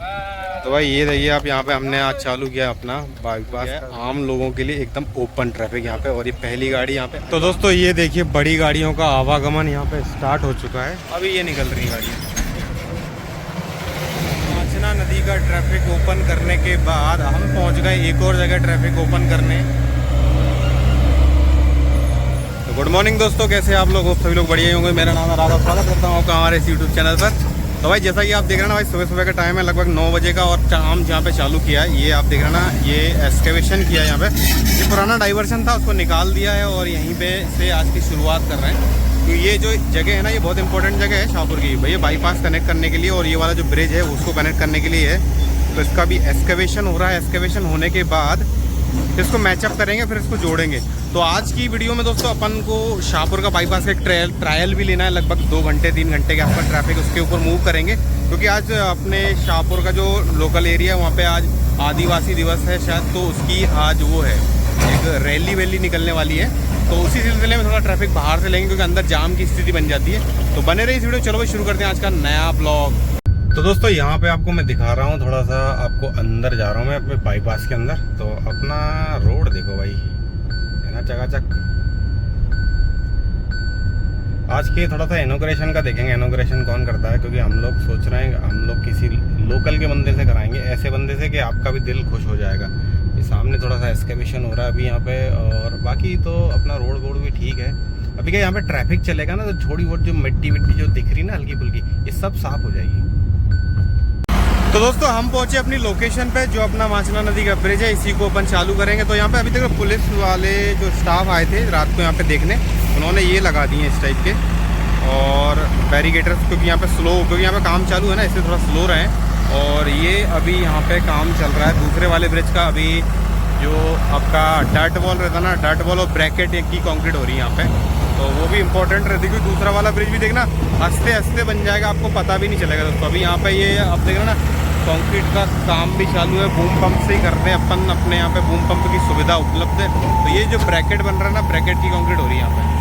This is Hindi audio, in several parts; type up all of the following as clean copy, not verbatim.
तो भाई ये देखिए आप, यहाँ पे हमने आज चालू किया अपना बाईपास आम लोगों के लिए एकदम ओपन ट्रैफिक यहाँ पे, और ये पहली गाड़ी यहाँ पे। तो दोस्तों ये देखिए बड़ी गाड़ियों का आवागमन यहाँ पे स्टार्ट हो चुका है। अभी ये निकल रही गाड़ी। माचना नदी का ट्रैफिक ओपन करने के बाद हम पहुँच गए एक और जगह ट्रैफिक ओपन करने। तो गुड मॉर्निंग दोस्तों, कैसे आप लोग? सभी लोग बढ़िया होंगे। मेरा नाम है राधा, स्वागत करता हूँ आपका हमारे इस यूट्यूब चैनल पर। तो भाई जैसा कि आप देख रहे हैं ना भाई, सुबह सुबह का टाइम है, लगभग 9 बजे का, और काम जहाँ पे चालू किया है ये आप देख रहे हैं ना, ये एक्सकेवेशन किया है यहाँ पे। ये पुराना डाइवर्शन था, उसको निकाल दिया है और यहीं पे से आज की शुरुआत कर रहे हैं। तो ये जो जगह है ना, ये बहुत इंपॉर्टेंट जगह है शाहपुर की भैया, बाईपास कनेक्ट करने के लिए, और ये वाला जो ब्रिज है उसको कनेक्ट करने के लिए है। तो इसका भी एक्सकेवेशन हो रहा है। एक्सकेवेशन होने के बाद इसको मैचअप करेंगे, फिर इसको जोड़ेंगे। तो आज की वीडियो में दोस्तों अपन को शाहपुर का बाईपास का एक ट्रायल भी लेना है, लगभग 2 घंटे 3 घंटे के आसपास ट्रैफिक उसके ऊपर मूव करेंगे, क्योंकि आज अपने शाहपुर का जो लोकल एरिया है वहाँ पे आज आदिवासी दिवस है शायद, तो उसकी आज वो है एक रैली निकलने वाली है। तो उसी सिलसिले में थोड़ा ट्रैफिक बाहर से लेंगे, क्योंकि अंदर जाम की स्थिति बन जाती है। तो बने रही इस वीडियो। चलो भाई शुरू करते हैं आज का नया ब्लॉग। तो दोस्तों यहाँ पे आपको मैं दिखा रहा हूँ, थोड़ा सा आपको अंदर जा रहा हूँ मैं अपने बाईपास के अंदर। तो अपना रोड देखो भाई, है ना चकाचक। आज के थोड़ा सा इनॉग्रेशन का देखेंगे, इनॉग्रेशन कौन करता है, क्योंकि हम लोग सोच रहे हैं हम लोग किसी लोकल के बंदे से कराएंगे, ऐसे बंदे से कि आपका भी दिल खुश हो जाएगा। ये सामने थोड़ा सा एक्सकेवेशन हो रहा है अभी यहाँ पे, और बाकी तो अपना रोड भी ठीक है। अभी क्या यहाँ पे ट्रैफिक चलेगा ना, तो थोड़ी बहुत जो मिट्टी जो दिख रही ना हल्की फुल्की, ये सब साफ हो जाएगी। तो दोस्तों हम पहुंचे अपनी लोकेशन पे, जो अपना माचना नदी का ब्रिज है, इसी को अपन चालू करेंगे। तो यहाँ पे अभी तक पुलिस वाले जो स्टाफ आए थे रात को यहाँ पे देखने, उन्होंने ये लगा दिए इस टाइप के और बैरिकेडर्स, क्योंकि यहाँ पे क्योंकि यहाँ पे काम चालू है ना, इसलिए थोड़ा स्लो रहे। और ये अभी यहाँ पे काम चल रहा है दूसरे वाले ब्रिज का। अभी जो आपका डर्ट वॉल रहता ना, डर्ट वॉल और ब्रैकेट की कॉन्क्रीट हो रही है यहाँ पे, तो वो भी इंपॉर्टेंट रहती है, क्योंकि दूसरा वाला ब्रिज भी देखना हंसते हंसते बन जाएगा, आपको पता भी नहीं चलेगा दोस्तों। अभी यहाँ पे ये आप देख रहे हैं ना, कंक्रीट का काम भी चालू है, बूम पंप से ही करते हैं अपन अपने यहाँ पे, बूम पंप की सुविधा उपलब्ध है। तो ये जो ब्रैकेट बन रहा है ना, ब्रैकेट की कंक्रीट हो रही है यहाँ पे।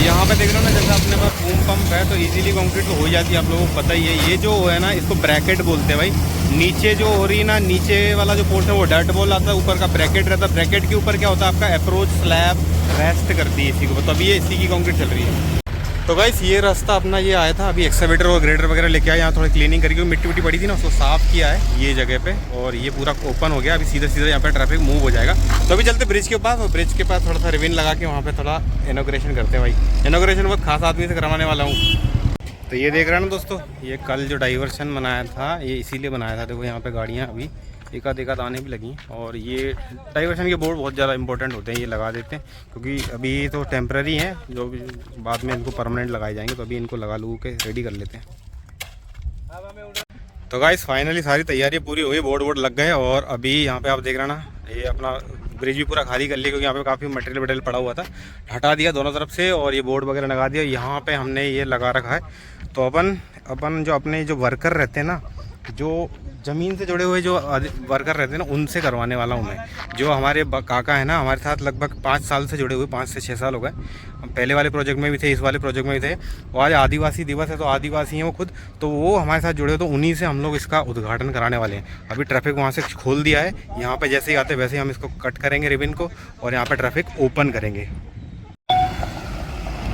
यहाँ पे देख रहे हो ना, जैसे अपने पास बूम पंप है तो इजीली कंक्रीट तो हो जाती है, आप लोगों को पता ही है। ये जो है ना, इसको ब्रैकेट बोलते हैं भाई। नीचे जो हो रही है ना, नीचे वाला जो पोर्शन है वो डर्ट बॉल आता है, ऊपर का ब्रैकेट रहता है। ब्रैकेट के ऊपर क्या होता है, आपका अप्रोच स्लैब रेस्ट करती है इसी को। तो अभी ये इसी की कंक्रीट चल रही है। तो गाइस ये रास्ता अपना ये आया था, अभी एक्सकेवेटर और ग्रेडर वगैरह लेके आया, यहाँ थोड़ी क्लीनिंग करके, मिट्टी पड़ी थी ना, उसको साफ किया है ये जगह पे, और ये पूरा ओपन हो गया। अभी सीधा यहाँ पे ट्रैफिक मूव हो जाएगा। तो अभी चलते ब्रिज के पास, और ब्रिज के पास थोड़ा सा रिविन लगा के वहाँ पे थोड़ा इनॉग्रेशन करते हैं भाई। इनॉग्रेशन बहुत खास आदमी से करवाने वाला हूँ। तो ये देख रहे हैं ना दोस्तों, ये कल जो डाइवर्शन बनाया था ये इसीलिए बनाया था। देखो यहाँ पे गाड़ियाँ अभी एक आध आने भी लगी, और ये डाइवर्शन के बोर्ड बहुत ज़्यादा इंपॉर्टेंट होते हैं, ये लगा देते हैं, क्योंकि अभी तो टेम्पररी हैं, जो भी बाद में इनको परमानेंट लगाए जाएंगे। तो अभी इनको लगा लू के रेडी कर लेते हैं। तो गाइस फाइनली सारी तैयारी पूरी हुई, बोर्ड लग गए, और अभी यहाँ पे आप देख रहे हैं ना, ये अपना ब्रिज भी पूरा खाली कर लिया, क्योंकि यहाँ पे काफ़ी मटेरियल पड़ा हुआ था, हटा दिया दोनों तरफ से, और ये बोर्ड वगैरह लगा दिया। यहाँ पे हमने ये लगा रखा है। तो अपन जो अपने जो वर्कर रहते हैं ना, जो ज़मीन से जुड़े हुए जो वर्कर रहते हैं ना, उनसे करवाने वाला हूँ मैं। जो हमारे काका है ना, हमारे साथ लगभग 5 साल से जुड़े हुए, 5 से 6 साल हो गए। हम पहले वाले प्रोजेक्ट में भी थे, इस वाले प्रोजेक्ट में भी थे। और आज आदिवासी दिवस है, तो आदिवासी हैं वो खुद, तो वो हमारे साथ जुड़े हुए, तो उन्हीं से हम लोग इसका उद्घाटन कराने वाले हैं। अभी ट्रैफिक वहाँ से खोल दिया है, यहाँ पर जैसे ही आते वैसे ही हम इसको कट करेंगे रिबन को, और यहाँ पर ट्रैफिक ओपन करेंगे।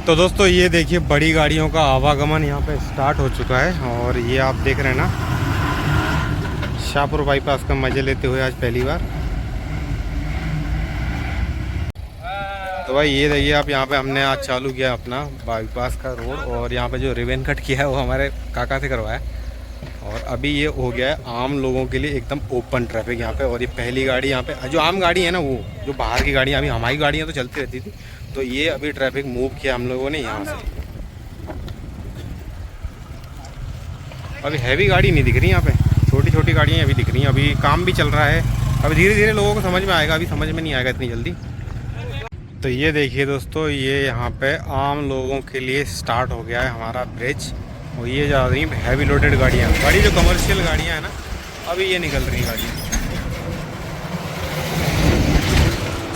तो दोस्तों ये देखिए बड़ी गाड़ियों का आवागमन यहाँ पे स्टार्ट हो चुका है, और ये आप देख रहे हैं ना, शाहपुर बाईपास का मजे लेते हुए आज पहली बार। तो भाई ये देखिए आप, यहाँ पे हमने आज चालू किया अपना बाईपास का रोड, और यहाँ पे जो रिबन कट किया है वो हमारे काका से करवाया, और अभी ये हो गया है आम लोगों के लिए एकदम ओपन ट्रैफिक यहाँ पे। और ये पहली गाड़ी यहाँ पे जो आम गाड़ी है ना, वो जो बाहर की गाड़ियाँ, अभी हमारी गाड़ियाँ तो चलती रहती थी, तो ये अभी ट्रैफिक मूव किया हम लोगों ने यहाँ से। अभी हैवी गाड़ी नहीं दिख रही यहाँ पे, छोटी छोटी गाड़ियाँ अभी दिख रही हैं। अभी काम भी चल रहा है, अभी धीरे धीरे लोगों को समझ में आएगा, अभी समझ में नहीं आएगा इतनी जल्दी। तो ये देखिए दोस्तों, ये यहाँ पे आम लोगों के लिए स्टार्ट हो गया है हमारा ब्रिज, और ये जा रही हैं हैवी लोडेड गाड़ियाँ, गाड़ी जो कमर्शियल गाड़ियाँ हैं ना, अभी ये निकल रही गाड़ियाँ।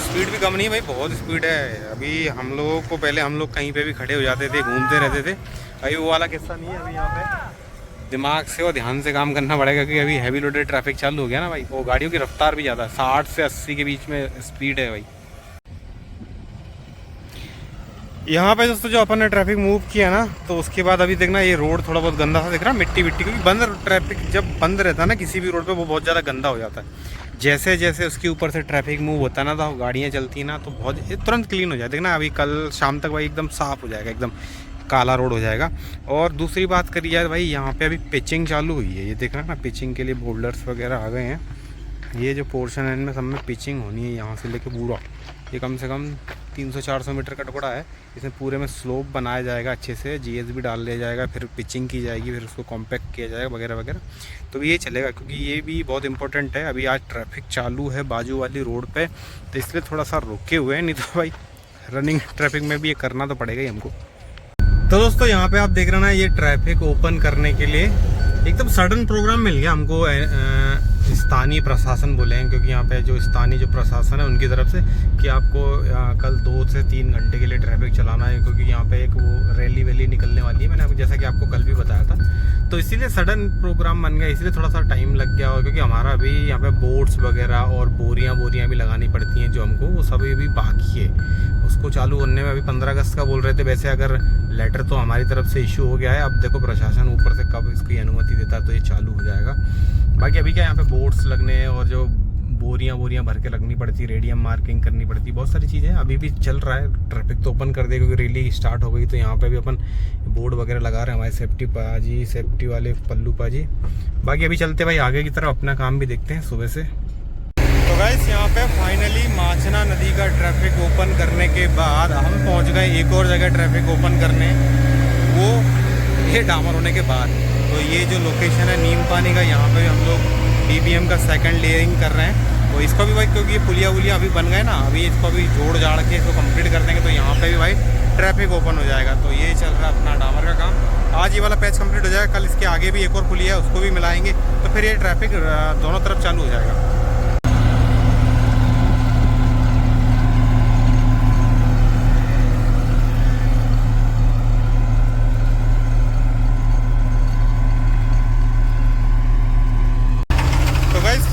स्पीड भी कम नहीं भाई, बहुत स्पीड है। अभी हम लोगों को पहले हम लोग कहीं पे भी खड़े हो जाते थे, घूमते रहते थे, अभी वो वाला किस्सा नहीं है। अभी यहाँ पे दिमाग से और ध्यान से काम करना पड़ेगा, क्योंकि अभी हैवी लोडेड ट्रैफिक चालू हो गया ना भाई। वो गाड़ियों की रफ्तार भी ज़्यादा है, 60 से 80 के बीच में स्पीड है भाई। यहाँ पे दोस्तों जो अपन ने ट्रैफिक मूव किया ना, तो उसके बाद अभी देखना ये रोड थोड़ा बहुत गंदा सा दिख रहा है, मिट्टी मिट्टी, क्योंकि बंद ट्रैफिक जब बंद रहता है ना किसी भी रोड पे, वो बहुत ज़्यादा गंदा हो जाता है। जैसे जैसे उसके ऊपर से ट्रैफिक मूव होता है ना, तो गाड़ियाँ चलती हैं ना, तो बहुत तुरंत क्लीन हो जाए। देखना अभी कल शाम तक भाई एकदम साफ़ हो जाएगा, एकदम काला रोड हो जाएगा। और दूसरी बात करी जाए भाई, यहाँ पे अभी पिचिंग चालू हुई है, ये देख रहे हैं ना, पिचिंग के लिए बोल्डर्स वगैरह आ गए हैं। ये जो पोर्शन है इनमें सब में पिचिंग होनी है, यहाँ से लेके पूरा ये कम से कम 300-400 मीटर का टुकड़ा है। इसमें पूरे में स्लोप बनाया जाएगा, अच्छे से जीएसबी डाल दिया जाएगा, फिर पिचिंग की जाएगी, फिर उसको कॉम्पैक्ट किया जाएगा वगैरह वगैरह। तो ये चलेगा, क्योंकि ये भी बहुत इंपॉर्टेंट है। अभी आज ट्रैफिक चालू है बाजू वाली रोड पे, तो इसलिए थोड़ा सा रुके हुए हैं, नहीं तो भाई रनिंग ट्रैफिक में भी ये करना तो पड़ेगा ही हमको। तो दोस्तों यहाँ पे आप देख रहे हैं ना, ये ट्रैफिक ओपन करने के लिए एकदम सडन प्रोग्राम मिल गया हमको, स्थानीय प्रशासन बोले हैं, क्योंकि यहाँ पे जो स्थानीय जो प्रशासन है उनकी तरफ से कि आपको कल 2 से 3 घंटे के लिए ट्रैफिक चलाना है, क्योंकि यहाँ पे एक वो रैली वैली निकलने वाली है। मैंने जैसा कि आपको कल भी बताया था, तो इसीलिए सडन प्रोग्राम बन गया, इसलिए थोड़ा सा टाइम लग गया। और क्योंकि हमारा अभी यहाँ पे बोर्ड्स वगैरह और बोरियाँ भी लगानी पड़ती हैं जो हमको, वो सब अभी बाकी है। उसको चालू होने में अभी 15 अगस्त का बोल रहे थे। वैसे अगर लेटर तो हमारी तरफ से इशू हो गया है, अब देखो प्रशासन ऊपर से कब इसकी अनुमति देता है तो ये चालू हो जाएगा। बाकी अभी क्या यहाँ पे बोर्ड्स लगने हैं, और जो बोरियां भर के लगनी पड़ती, रेडियम मार्किंग करनी पड़ती, बहुत सारी चीज़ें अभी भी चल रहा है। ट्रैफिक तो ओपन कर दिया, क्योंकि रैली स्टार्ट हो गई, तो यहाँ पे भी अपन बोर्ड वगैरह लगा रहे हैं हमारे सेफ्टी वाले पल्लू पाजी। बाकी अभी चलते भाई आगे की तरफ, अपना काम भी देखते हैं सुबह से। तो गाइस यहाँ पे फाइनली माचना नदी का ट्रैफिक ओपन करने के बाद हम पहुँच गए एक और जगह ट्रैफिक ओपन करने, वो ये डामर होने के बाद। तो ये जो लोकेशन है नीम पानी का, यहाँ पे हम लोग DBM का सेकंड लेयरिंग कर रहे हैं। तो इसको भी भाई, क्योंकि ये पुलिया अभी बन गए ना, अभी इसको अभी जोड़ जाड़ के इसको कंप्लीट कर देंगे, तो यहाँ पे भी भाई ट्रैफिक ओपन हो जाएगा। तो ये चल रहा है अपना डामर का काम। आज ये वाला पैच कंप्लीट हो जाएगा, कल इसके आगे भी एक और पुलिया है, उसको भी मिलाएंगे, तो फिर ये ट्रैफिक दोनों तरफ चालू हो जाएगा।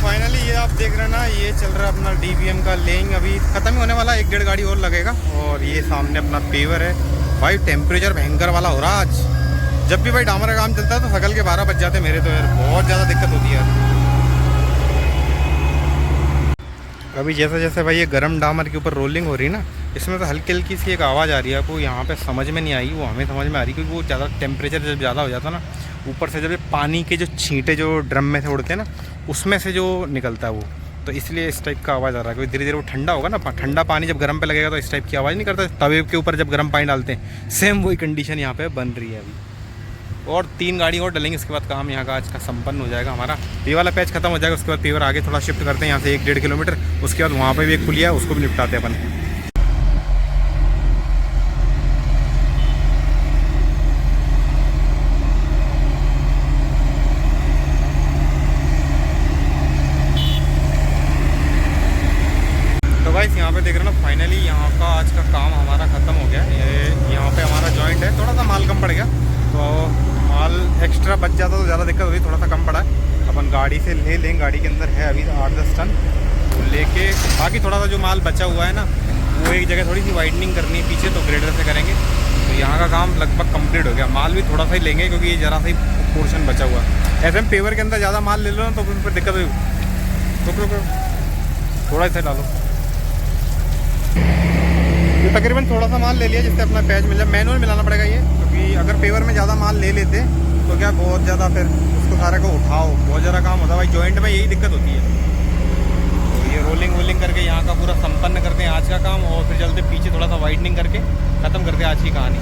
फाइनली ये आप देख रहे हैं ना, ये चल रहा है अपना DBM का लेइंग, अभी ख़त्म ही होने वाला, 1-1.5 गाड़ी और लगेगा। और ये सामने अपना पेवर है भाई। टेम्परेचर भयंकर वाला हो रहा आज। जब भी भाई डामर का काम चलता है तो सकल के 12 बज जाते हैं मेरे, तो यार बहुत ज़्यादा दिक्कत होती है। अभी जैसे जैसे भाई ये गर्म डामर के ऊपर रोलिंग हो रही है ना, इसमें तो हल्की हल्की सी एक आवाज़ आ रही है, आपको यहाँ पे समझ में नहीं आई, वो हमें समझ में आ रही, क्योंकि वो ज़्यादा टेम्परेचर जब ज़्यादा हो जाता है ना, ऊपर से जब पानी के जो छींटे जो ड्रम में से उड़ते हैं ना, उसमें से जो निकलता है वो, तो इसलिए इस टाइप का आवाज़ आ रहा है। क्योंकि धीरे धीरे वो ठंडा होगा ना, ठंडा पानी जब गर्म पे लगेगा तो इस टाइप की आवाज़ नहीं करता। तवे के ऊपर जब गर्म पानी डालते हैं, सेम वही कंडीशन यहाँ पे बन रही है अभी। और 3 गाड़ी और डलेंगे, इसके बाद काम यहाँ का आज का संपन्न हो जाएगा हमारा। ये वाला पैच खत्म हो जाएगा, उसके बाद पेवर आगे थोड़ा शिफ्ट करते हैं यहाँ से 1-1.5 किलोमीटर। उसके बाद वहाँ पर भी एक पुलिया है, उसको भी निपटाते हैं अपन। गाइस यहाँ पे देख रहे हो ना, फाइनली यहाँ का आज का काम हमारा ख़त्म हो गया। ये यहाँ पे हमारा जॉइंट है, थोड़ा सा माल कम पड़ गया, तो माल एक्स्ट्रा बच जाता तो ज़्यादा दिक्कत होती, थोड़ा सा कम पड़ा है। अपन गाड़ी से ले लेंगे, गाड़ी के अंदर है अभी 8-10 टन, तो लेके बाकी थोड़ा सा जो माल बचा हुआ है ना, वो एक जगह थोड़ी सी वाइडनिंग करनी है पीछे, तो ग्रेडर से करेंगे। तो यहाँ का काम लगभग कम्प्लीट हो गया। माल भी थोड़ा सा ही लेंगे, क्योंकि ये ज़रा सा ही पोर्शन बचा हुआ है। ऐसे में पेवर के अंदर ज़्यादा माल ले लो ना, तो फिर दिक्कत होगी। रुक थोड़ा सा डालो, ये तकरीबन थोड़ा सा माल ले लिया जिससे अपना पैच मिल जाए। मैनुअल मिलाना पड़ेगा ये, क्योंकि अगर पेवर में ज़्यादा माल ले लेते तो क्या बहुत ज़्यादा फिर उसको सारे को उठाओ, बहुत ज़्यादा काम होता है भाई। जॉइंट में यही दिक्कत होती है। तो ये रोलिंग करके यहाँ का पूरा संपन्न करते हैं आज का काम, और फिर चलते पीछे थोड़ा सा वाइडनिंग करके ख़त्म करते हैं आज की कहानी।